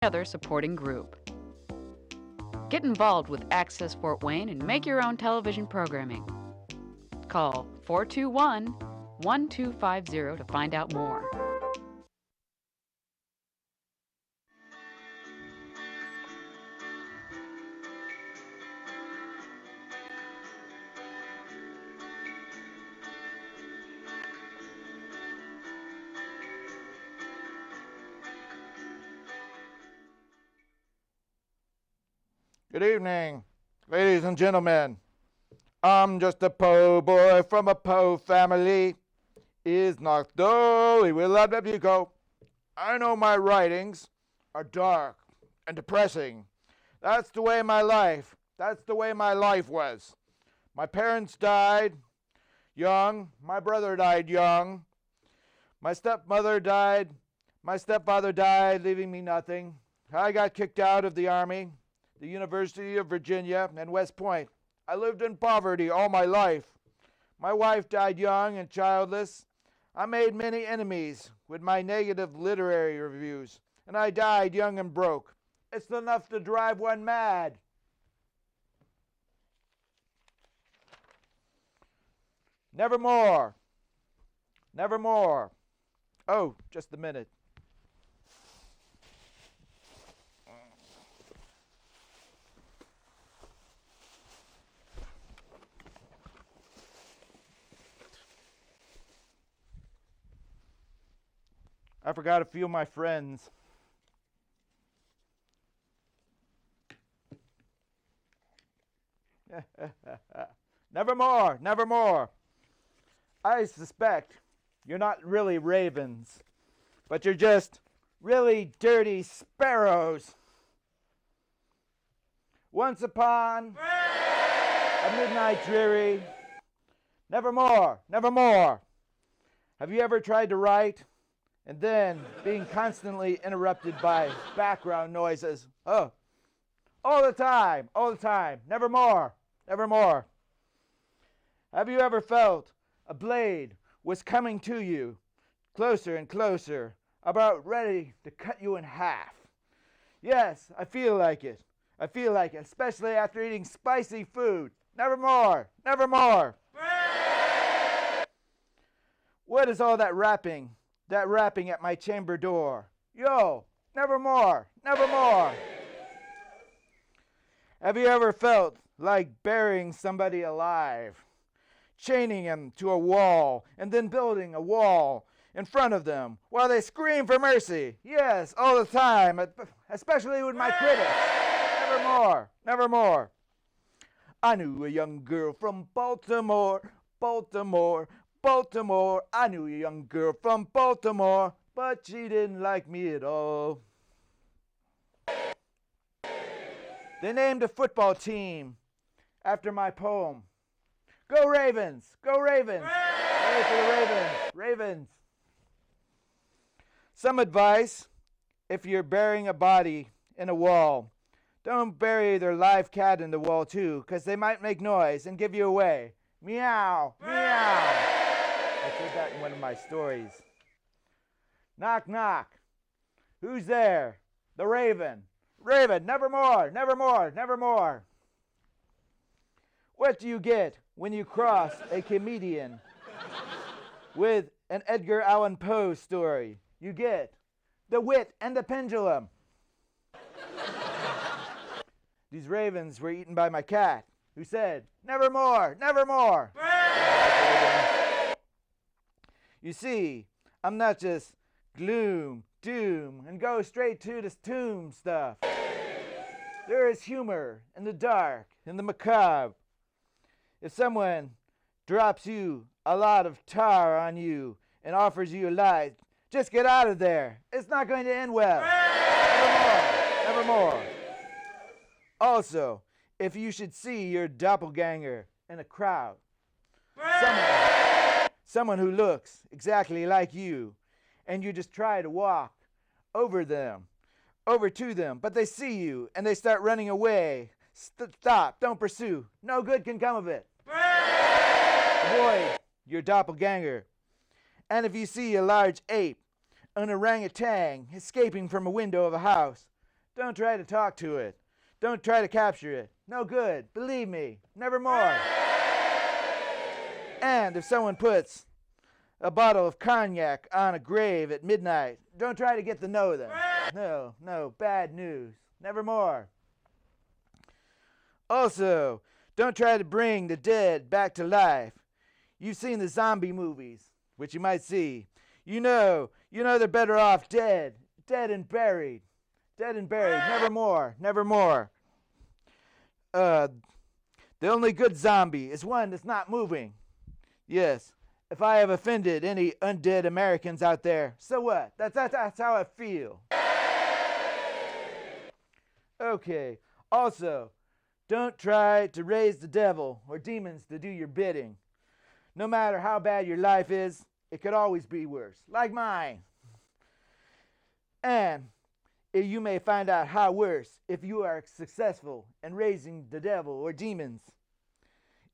other supporting group. Get involved with Access Fort Wayne and make your own television programming. Call 421 1250 to find out more. Good evening, ladies and gentlemen. I'm just a po' boy from a po' family. Is not though he will let you go. I know my writings are dark and depressing. That's the way my life was. My parents died young. My brother died young. My stepmother died. My stepfather died, leaving me nothing. I got kicked out of the Army, the University of Virginia, and West Point. I lived in poverty all my life. My wife died young and childless. I made many enemies with my negative literary reviews, and I died young and broke. It's enough to drive one mad. Nevermore. Nevermore. Oh, just a minute. I forgot a few of my friends. Nevermore, nevermore. I suspect you're not really ravens, but you're just really dirty sparrows. Once upon a midnight dreary. Nevermore, nevermore. Have you ever tried to write and then being constantly interrupted by background noises? Oh, all the time, nevermore, nevermore. Have you ever felt a blade was coming to you, closer and closer, about ready to cut you in half? Yes, I feel like it. I feel like it, especially after eating spicy food. Nevermore, nevermore. What is all that rapping at my chamber door? Yo, nevermore, nevermore. Have you ever felt like burying somebody alive, chaining him to a wall, and then building a wall in front of them while they scream for mercy? Yes, all the time, especially with my critics. Nevermore, nevermore. I knew a young girl from Baltimore, Baltimore, Baltimore. I knew a young girl from Baltimore, but she didn't like me at all. They named a football team after my poem. Go Ravens! Go Ravens! Ready for the Ravens! Ravens! Some advice: if you're burying a body in a wall, don't bury their live cat in the wall too, because they might make noise and give you away. Meow! Meow! I said that in one of my stories. Knock, knock. Who's there? The Raven. Raven, nevermore, nevermore, nevermore. What do you get when you cross a comedian with an Edgar A Poe story? You get The Wit and the Pendulum. These ravens were eaten by my cat, who said, nevermore, nevermore. You see, I'm not just gloom, doom, and go straight to this tomb stuff. There is humor in the dark, in the macabre. If someone drops you a lot of tar on you and offers you a light, just get out of there. It's not going to end well. Nevermore, nevermore. Also, if you should see your doppelganger in a crowd, someone who looks exactly like you, and you just try to walk over to them, but they see you and they start running away. Stop, don't pursue. No good can come of it. Avoid your doppelganger. And if you see a large ape, an orangutan escaping from a window of a house, Don't try to talk to it. Don't try to capture it. No good. Believe me. Nevermore. And if someone puts a bottle of cognac on a grave at midnight, don't try to get to know them. No, bad news. Nevermore. Also, don't try to bring the dead back to life. You've seen the zombie movies, which you might see. You know they're better off dead and buried. Dead and buried. Nevermore. The only good zombie is one that's not moving. Yes, if I have offended any undead Americans out there, so what? That's how I feel. Okay, also, don't try to raise the devil or demons to do your bidding. No matter how bad your life is, it could always be worse, like mine. And you may find out how worse if you are successful in raising the devil or demons.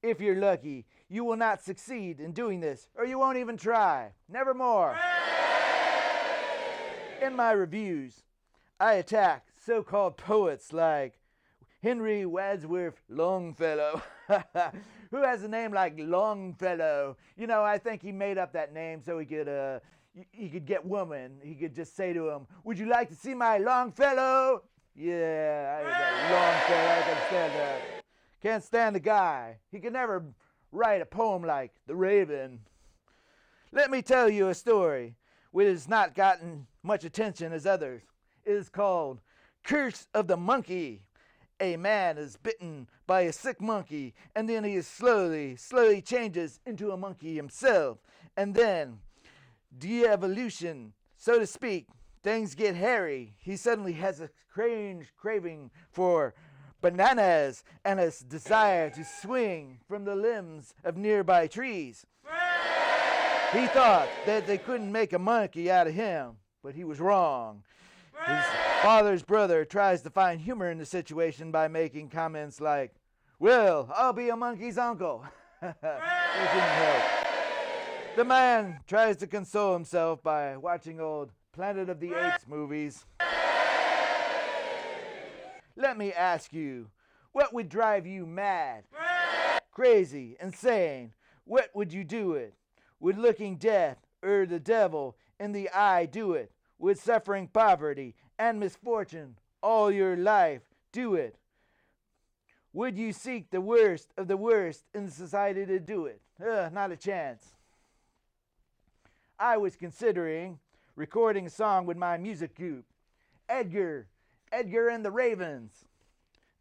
If you're lucky, you will not succeed in doing this, or you won't even try. Nevermore. In my reviews, I attack so-called poets like Henry Wadsworth Longfellow, who has a name like Longfellow. You know, I think he made up that name so he could get woman. He could just say to him, "Would you like to see my Longfellow?" Yeah, I got Longfellow. I can stand that. Can't stand the guy. He could never write a poem like The Raven. Let me tell you a story which has not gotten much attention as others. It is called Curse of the Monkey. A man is bitten by a sick monkey, and then he slowly changes into a monkey himself. And then, de-evolution, so to speak, things get hairy. He suddenly has a strange craving for bananas and a desire to swing from the limbs of nearby trees. He thought that they couldn't make a monkey out of him, but he was wrong. His father's brother tries to find humor in the situation by making comments like, "Well, I'll be a monkey's uncle." It didn't help. The man tries to console himself by watching old Planet of the Apes movies. Let me ask you, what would drive you mad, crazy, insane? What would you do it? Would looking death or the devil in the eye do it? Would suffering poverty and misfortune all your life do it? Would you seek the worst of the worst in society to do it? Not a chance. I was considering recording a song with my music group, Edgar and the Ravens.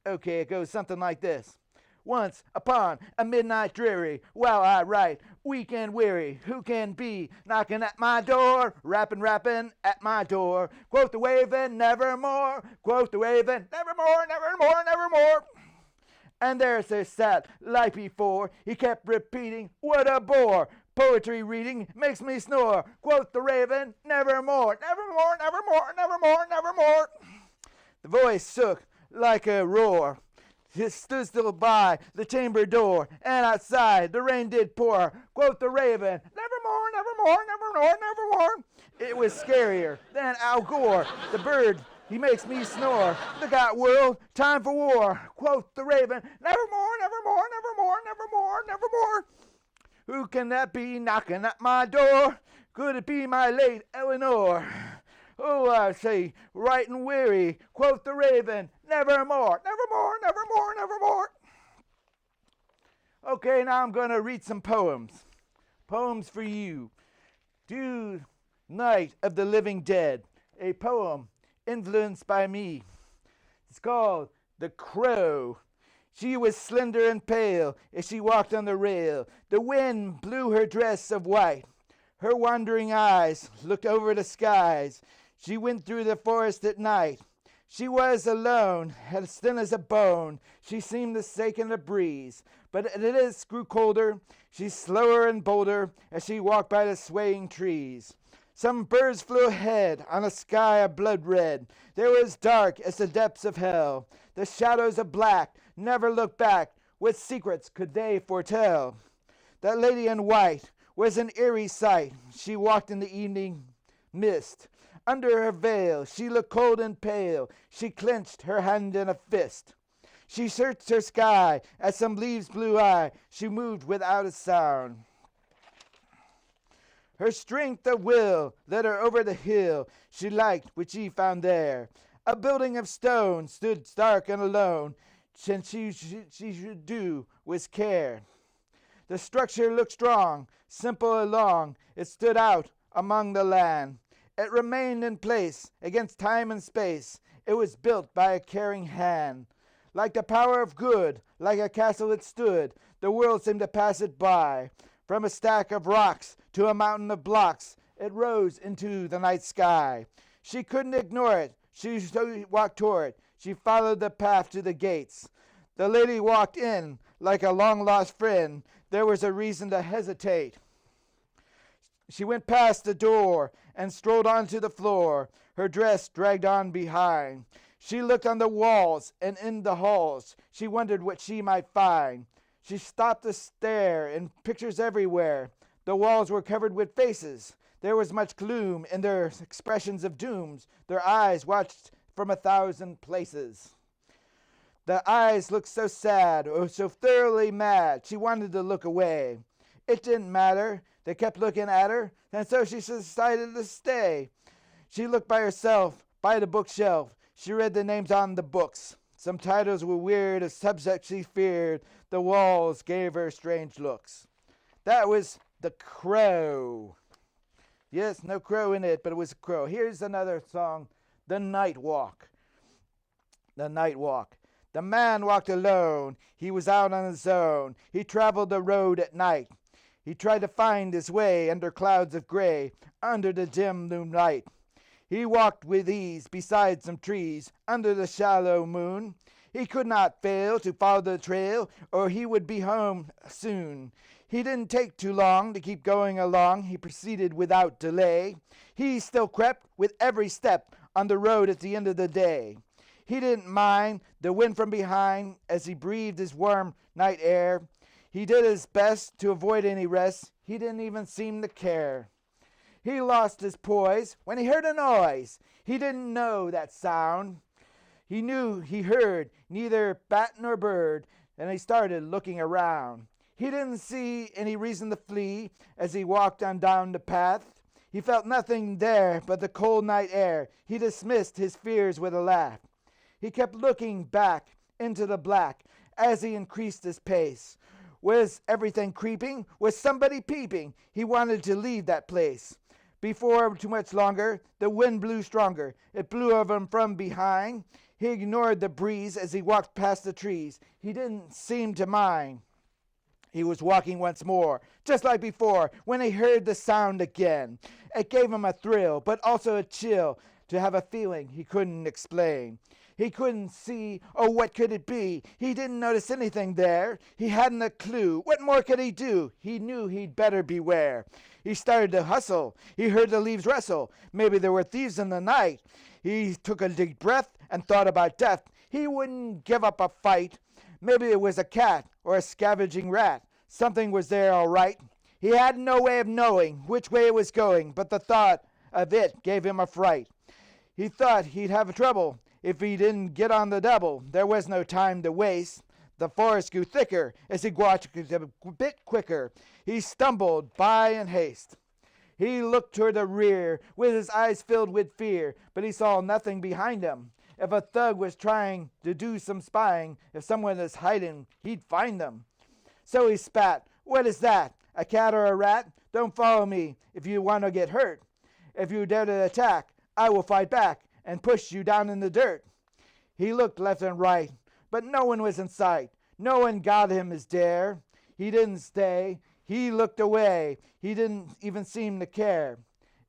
Okay, it goes something like this. Once upon a midnight dreary, while I write, weak and weary, who can be knocking at my door, rapping at my door? Quoth the Raven, nevermore. Quoth the Raven, nevermore. And there sat like before, he kept repeating, what a bore. Poetry reading makes me snore. Quoth the Raven, nevermore. The voice shook like a roar. He stood still by the chamber door, and outside the rain did pour. Quoth the Raven, nevermore. It was scarier than Al Gore. The bird, he makes me snore. Look out, world, time for war. Quoth the Raven, nevermore. Who can that be knocking at my door? Could it be my late Eleanor? Oh, I say, right and weary, quoth the Raven, nevermore. Okay, now I'm going to read some poems. Poems for you. Do Night of the Living Dead, a poem influenced by me. It's called The Crow. She was slender and pale as she walked on the rail. The wind blew her dress of white. Her wandering eyes looked over the skies. She went through the forest at night. She was alone, as thin as a bone. She seemed to shake in the breeze. But as it grew colder, she's slower and bolder as she walked by the swaying trees. Some birds flew ahead on a sky of blood red. There was dark as the depths of hell. The shadows of black never looked back. What secrets could they foretell? That lady in white was an eerie sight. She walked in the evening mist. Under her veil, she looked cold and pale. She clenched her hand in a fist. She searched her sky as some leaves blew by. She moved without a sound. Her strength of will led her over the hill she liked, which she found there. A building of stone stood stark and alone, and she should do with care. The structure looked strong, simple and long. It stood out among the land. It remained in place against time and space. It was built by a caring hand. Like the power of good, like a castle it stood. The world seemed to pass it by. From a stack of rocks to a mountain of blocks, it rose into the night sky. She couldn't ignore it. She walked toward it. She followed the path to the gates. The lady walked in like a long-lost friend. There was a reason to hesitate. She went past the door and strolled onto the floor, her dress dragged on behind. She looked on the walls and in the halls. She wondered what she might find. She stopped to stare, in pictures everywhere. The walls were covered with faces. There was much gloom in their expressions of dooms. Their eyes watched from 1,000 places. The eyes looked so sad, or so thoroughly mad, she wanted to look away. It didn't matter. They kept looking at her, and so she decided to stay. She looked by herself, by the bookshelf. She read the names on the books. Some titles were weird, a subject she feared. The walls gave her strange looks. That was The Crow. Yes, no crow in it, but it was a crow. Here's another song, The Night Walk. The Night Walk. The man walked alone. He was out on his own. He traveled the road at night. He tried to find his way under clouds of gray, under the dim moonlight. He walked with ease beside some trees, under the shallow moon. He could not fail to follow the trail, or he would be home soon. He didn't take too long to keep going along. He proceeded without delay. He still crept with every step on the road at the end of the day. He didn't mind the wind from behind as he breathed his warm night air. He did his best to avoid any rest. He didn't even seem to care. He lost his poise when he heard a noise. He didn't know that sound. He knew he heard neither bat nor bird, and he started looking around. He didn't see any reason to flee as he walked on down the path. He felt nothing there but the cold night air. He dismissed his fears with a laugh. He kept looking back into the black as he increased his pace. Was everything creeping? Was somebody peeping? He wanted to leave that place. Before too much longer, the wind blew stronger. It blew over him from behind. He ignored the breeze as he walked past the trees. He didn't seem to mind. He was walking once more, just like before, when he heard the sound again. It gave him a thrill, but also a chill, to have a feeling he couldn't explain. He couldn't see, oh, what could it be? He didn't notice anything there. He hadn't a clue. What more could he do? He knew he'd better beware. He started to hustle. He heard the leaves rustle. Maybe there were thieves in the night. He took a deep breath and thought about death. He wouldn't give up a fight. Maybe it was a cat or a scavenging rat. Something was there all right. He had no way of knowing which way it was going, but the thought of it gave him a fright. He thought he'd have trouble if he didn't get on the double. There was no time to waste. The forest grew thicker as he walked a bit quicker. He stumbled by in haste. He looked toward the rear with his eyes filled with fear, but he saw nothing behind him. If a thug was trying to do some spying, if someone is hiding, he'd find them. So he spat. What is that? A cat or a rat? Don't follow me if you want to get hurt. If you dare to attack, I will fight back and push you down in the dirt. He looked left and right, but no one was in sight. No one got him his dare. He didn't stay. He looked away. He didn't even seem to care.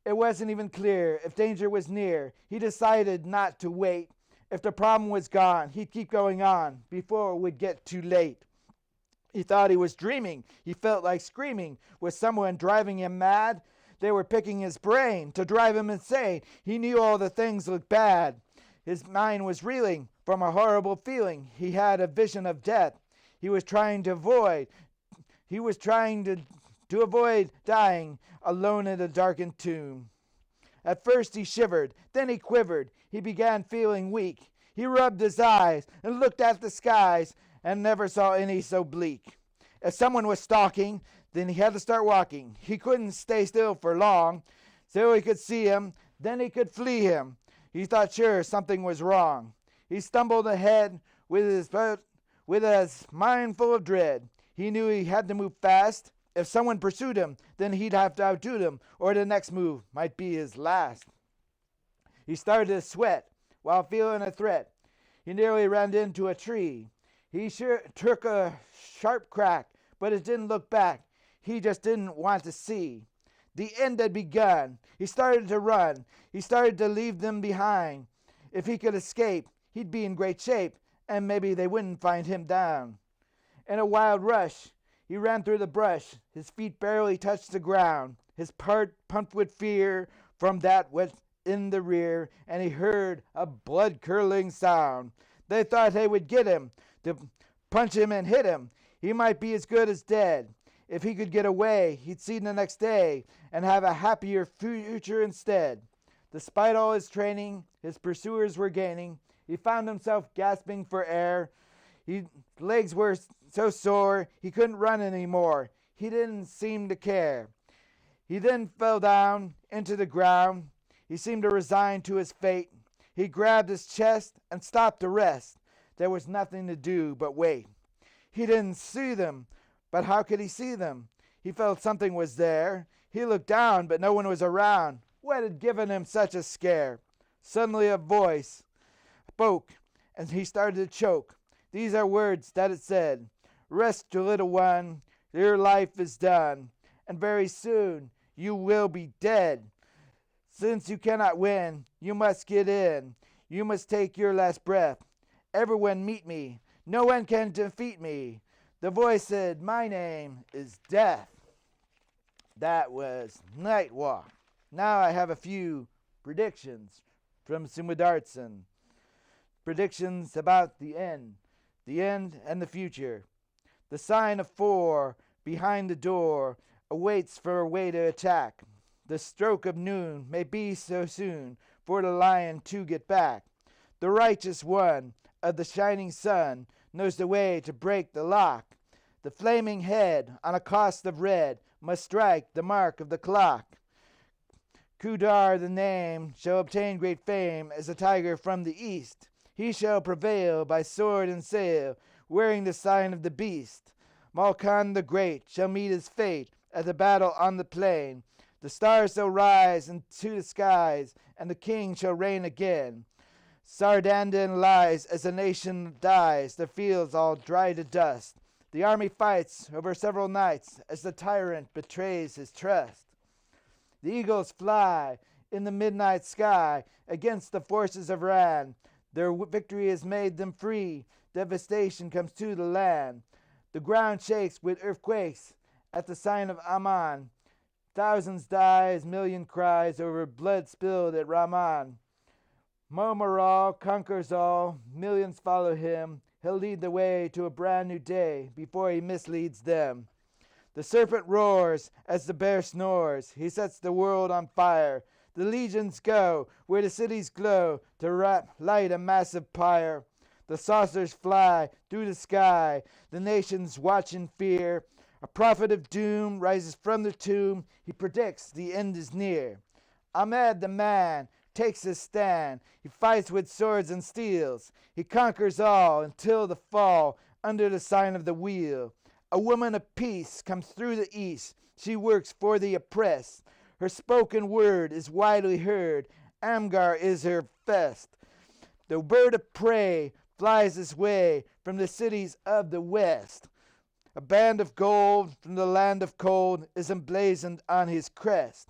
It wasn't even clear if danger was near. He decided not to wait. If the problem was gone, he'd keep going on before it would get too late. He thought he was dreaming. He felt like screaming. Was someone driving him mad? They were picking his brain to drive him insane. He knew all the things looked bad. His mind was reeling from a horrible feeling. He had a vision of death. He was trying to avoid dying alone in a darkened tomb. At first he shivered, then he quivered. He began feeling weak. He rubbed his eyes and looked at the skies and never saw any so bleak. If someone was stalking, then he had to start walking. He couldn't stay still for long, so he could see him, then he could flee him. He thought sure something was wrong. He stumbled ahead with his mind full of dread. He knew he had to move fast. If someone pursued him, then he'd have to outdo them, or the next move might be his last. He started to sweat while feeling a threat. He nearly ran into a tree. He sure took a sharp crack, but it didn't look back. He just didn't want to see. The end had begun. He started to run. He started to leave them behind. If he could escape, he'd be in great shape, and maybe they wouldn't find him down. In a wild rush, he ran through the brush. His feet barely touched the ground. His heart pumped with fear from that was in the rear, and he heard a blood-curdling sound. They thought they would get him, to punch him and hit him. He might be as good as dead. If he could get away, he'd see the next day and have a happier future instead. Despite all his training, his pursuers were gaining. He found himself gasping for air. His legs were so sore he couldn't run anymore. He didn't seem to care. He then fell down into the ground. He seemed to resign to his fate. He grabbed his chest and stopped to rest. There was nothing to do but wait. He didn't see them, but how could he see them? He felt something was there. He looked down, but no one was around. What had given him such a scare? Suddenly a voice spoke, and he started to choke. These are words that it said, "Rest, your little one, your life is done, and very soon you will be dead. Since you cannot win, you must get in. You must take your last breath. Everyone meet me. No one can defeat me." The voice said, "My name is Death." That was Night Walk. Now I have a few predictions from Sumadartson. Predictions about the end and the future. The sign of 4 behind the door awaits for a way to attack. The stroke of noon may be so soon for the lion to get back. The righteous one of the shining sun knows the way to break the lock. The flaming head on a cost of red must strike the mark of the clock. Kudar the name shall obtain great fame as a tiger from the east. He shall prevail by sword and sail, wearing the sign of the beast. Malkan the great shall meet his fate at the battle on the plain. The stars shall rise into the skies, and the king shall reign again. Sardandan lies as the nation dies, the fields all dry to dust. The army fights over several nights as the tyrant betrays his trust. The eagles fly in the midnight sky against the forces of Ran. Their victory has made them free. Devastation comes to the land. The ground shakes with earthquakes at the sign of Aman. Thousands die, million cries over blood spilled at Raman. Momaral conquers all, millions follow him. He'll lead the way to a brand new day before he misleads them. The serpent roars as the bear snores. He sets the world on fire. The legions go where the cities glow to light a massive pyre. The saucers fly through the sky. The nations watch in fear. A prophet of doom rises from the tomb. He predicts the end is near. Ahmed the man takes his stand. He fights with swords and steels. He conquers all until the fall under the sign of the wheel. A woman of peace comes through the east. She works for the oppressed. Her spoken word is widely heard. Amgar is her fest. The bird of prey flies his way from the cities of the west. A band of gold from the land of cold is emblazoned on his crest.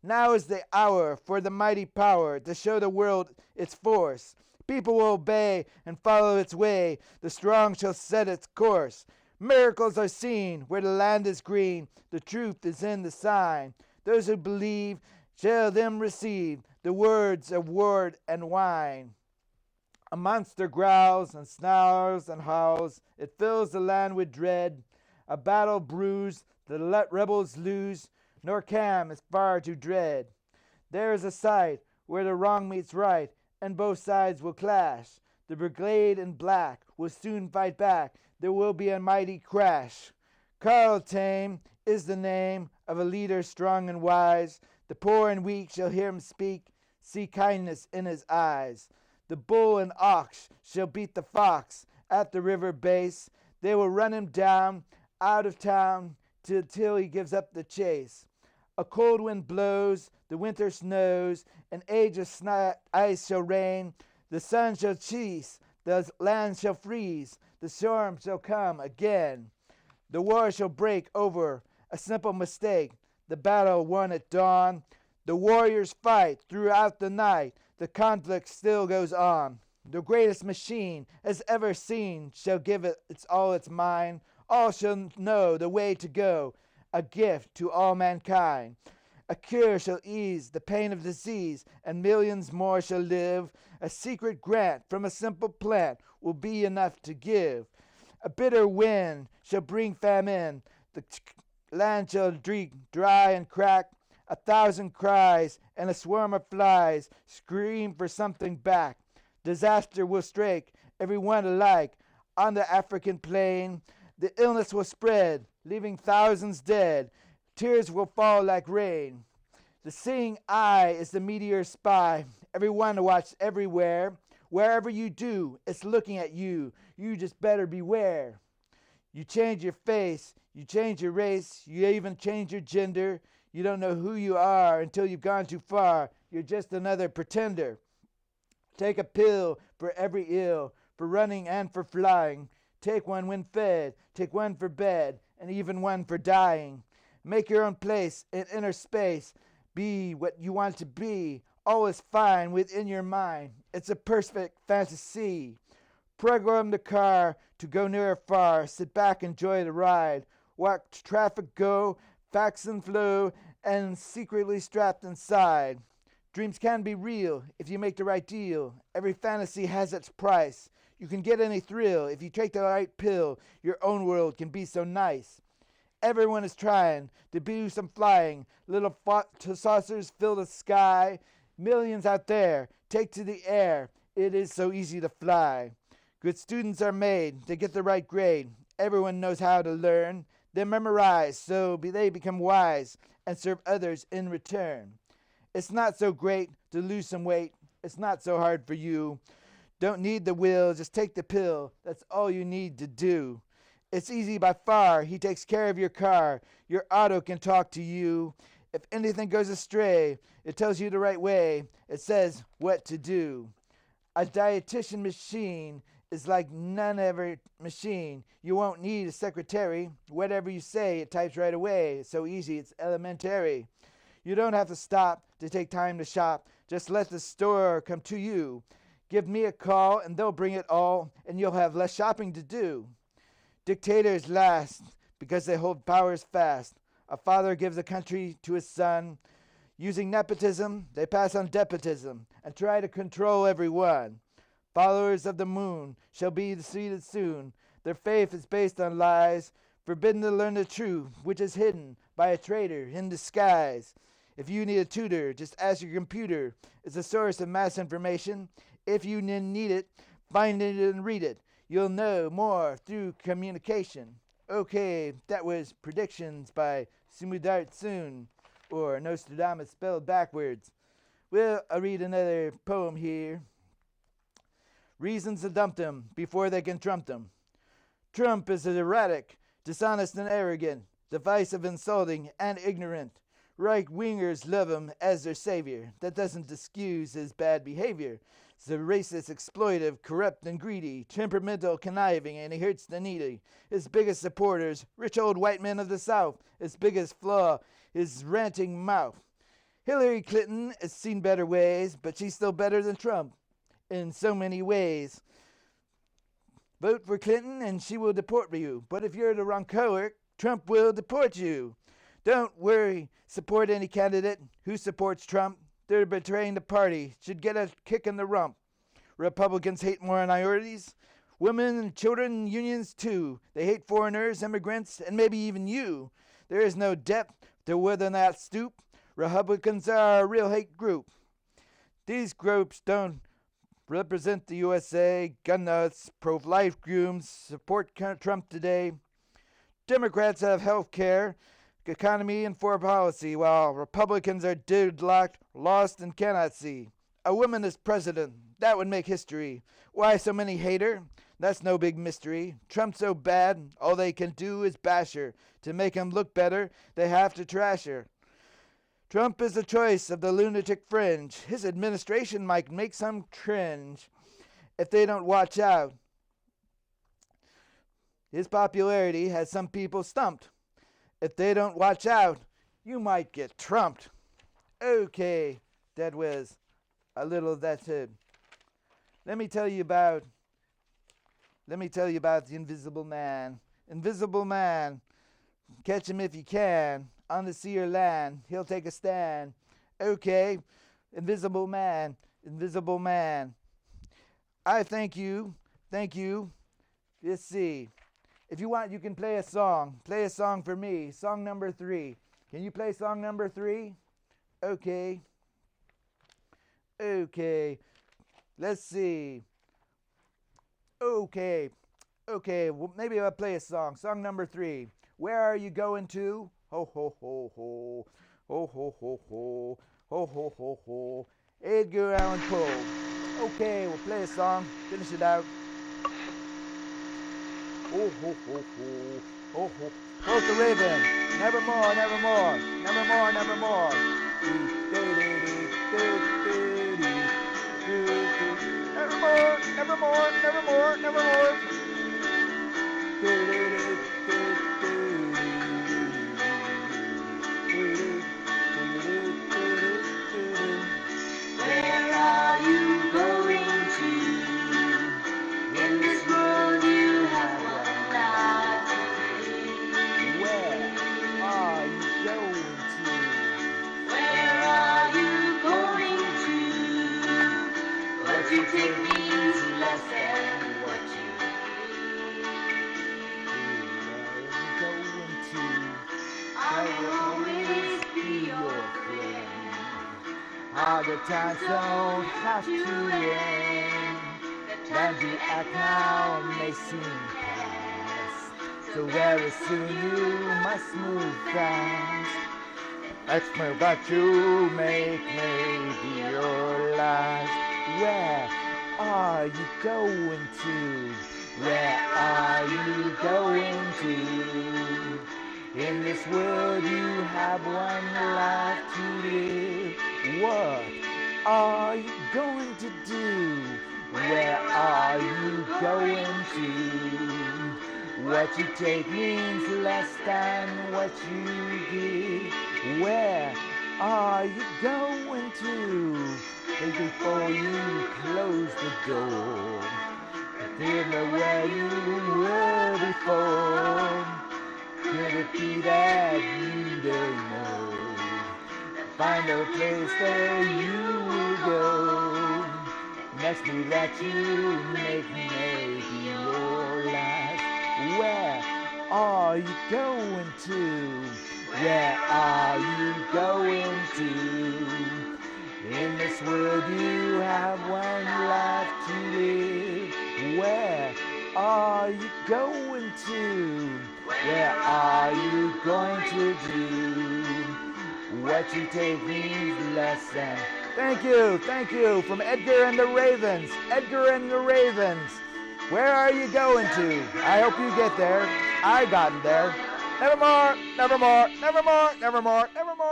Now is the hour for the mighty power to show the world its force. People will obey and follow its way. The strong shall set its course. Miracles are seen where the land is green. The truth is in the sign. Those who believe shall them receive the words of word and wine. A monster growls and snarls and howls. It fills the land with dread. A battle brews, the rebels lose, nor Cam is far to dread. There is a sight where the wrong meets right, and both sides will clash. The brigade in black will soon fight back. There will be a mighty crash. Carl Tame is the name of a leader strong and wise. The poor and weak shall hear him speak, see kindness in his eyes. The bull and ox shall beat the fox at the river base. They will run him down out of town till he gives up the chase. A cold wind blows, the winter snows, an age of ice shall reign. The sun shall cease, the land shall freeze, the storm shall come again. The war shall break over a simple mistake, the battle won at dawn. The warriors fight throughout the night, the conflict still goes on. The greatest machine as ever seen shall give it all its mind. All shall know the way to go, a gift to all mankind. A cure shall ease the pain of disease, and millions more shall live. A secret grant from a simple plant will be enough to give. A bitter wind shall bring famine, the land shall dry and crack. 1,000 cries and a swarm of flies scream for something back. Disaster will strike everyone alike on the African plain. The illness will spread, leaving thousands dead. Tears will fall like rain. The seeing eye is the meteor spy. Everyone to watch everywhere. Wherever you do, it's looking at you. You just better beware. You change your face, you change your race, you even change your gender. You don't know who you are until you've gone too far. You're just another pretender. Take a pill for every ill, for running and for flying. Take one when fed, take one for bed, and even one for dying. Make your own place in inner space. Be what you want to be. All is fine within your mind. It's a perfect fantasy. Program the car to go near or far. Sit back, enjoy the ride. Watch traffic go, facts and flow, and secretly strapped inside. Dreams can be real if you make the right deal. Every fantasy has its price. You can get any thrill if you take the right pill. Your own world can be so nice. Everyone is trying to do some flying. Little saucers fill the sky. Millions out there take to the air. It is so easy to fly. Good students are made. They get the right grade. Everyone knows how to learn. They memorize so they become wise and serve others in return. It's not so great to lose some weight. It's not so hard for you. Don't need the will, just take the pill. That's all you need to do. It's easy by far. He takes care of your car. Your auto can talk to you. If anything goes astray, it tells you the right way. It says what to do. A dietitian machine is like none other machine. You won't need a secretary. Whatever you say, it types right away. It's so easy, it's elementary. You don't have to stop to take time to shop. Just let the store come to you. Give me a call and they'll bring it all, and you'll have less shopping to do. Dictators last because they hold powers fast. A father gives a country to his son. Using nepotism, they pass on despotism and try to control everyone. Followers of the moon shall be defeated soon. Their faith is based on lies, forbidden to learn the truth, which is hidden by a traitor in disguise. If you need a tutor, just ask your computer. It's a source of mass information. If you need it, find it and read it. You'll know more through communication. Okay, that was Predictions by Sumudart Soon, or Nostradamus spelled backwards. Well, I'll read another poem here. Reasons to dump them before they can trump them. Trump is erratic, dishonest and arrogant, divisive, insulting, and ignorant. Right-wingers love him as their savior. That doesn't excuse his bad behavior. He's a racist, exploitive, corrupt, and greedy, temperamental, conniving, and he hurts the needy. His biggest supporters, rich old white men of the South. His biggest flaw, his ranting mouth. Hillary Clinton has seen better ways, but she's still better than Trump in so many ways. Vote for Clinton and she will deport you. But if you're the wrong color, Trump will deport you. Don't worry, support any candidate who supports Trump. They're betraying the party, should get a kick in the rump. Republicans hate minorities, women and children, unions too. They hate foreigners, immigrants, and maybe even you. There is no depth to wither that stoop. Republicans are a real hate group. These groups don't represent the USA, gun nuts, pro-life grooms, support Trump today. Democrats have health care, economy, and foreign policy, while Republicans are deadlocked, lost, and cannot see. A woman is president. That would make history. Why so many hate her? That's no big mystery. Trump's so bad, all they can do is bash her. To make him look better, they have to trash her. Trump is the choice of the lunatic fringe. His administration might make some cringe if they don't watch out. His popularity has some people stumped. If they don't watch out, you might get trumped. Okay, Dead Whiz, a little of that's it. Let me tell you about the Invisible Man. Invisible Man, catch him if you can. On the sea or land, he'll take a stand. Okay, Invisible Man, Invisible Man. I thank you. Let's see. If you want, you can play a song. Play a song for me. Song number 3. Can you play song number 3? Okay. Let's see. Okay, well, maybe I'll play a song. Song number 3. Where are you going to? Ho, ho, ho, ho. Ho, ho, ho, ho. Ho, ho, ho, ho. Edgar A. Okay, we'll play a song. Finish it out. Ho, ho, ho, ho. Ho, ho. Quote the Raven. Nevermore, nevermore. Nevermore, nevermore. Nevermore, nevermore, nevermore, nevermore. Where are you going to? In this world you have one life to live. Where are you going to? Where are you going to? What you take means less than what you I will always be your friend. Harder times don't have to end. Time to act now may soon pass. So very soon you must move fast. Next move that you make may be your last. Where are you going to? Where are you going to? In this world you have one life to live. What are you going to do? Where are you going to? What you take means less than what you give. Where are you going to? And before you close the door, remember where you were before. Could it be that you don't know? Find a place where you will go. Next move that you make may be your last. Where are you going to? Where are you going to? In this world you have one life to live. Where are you going to? Where are you going to do? What you take means less than. Thank you, from Edgar and the Ravens. Edgar and the Ravens. Where are you going to? I hope you get there. I gotten there. Nevermore, nevermore, nevermore, nevermore, nevermore.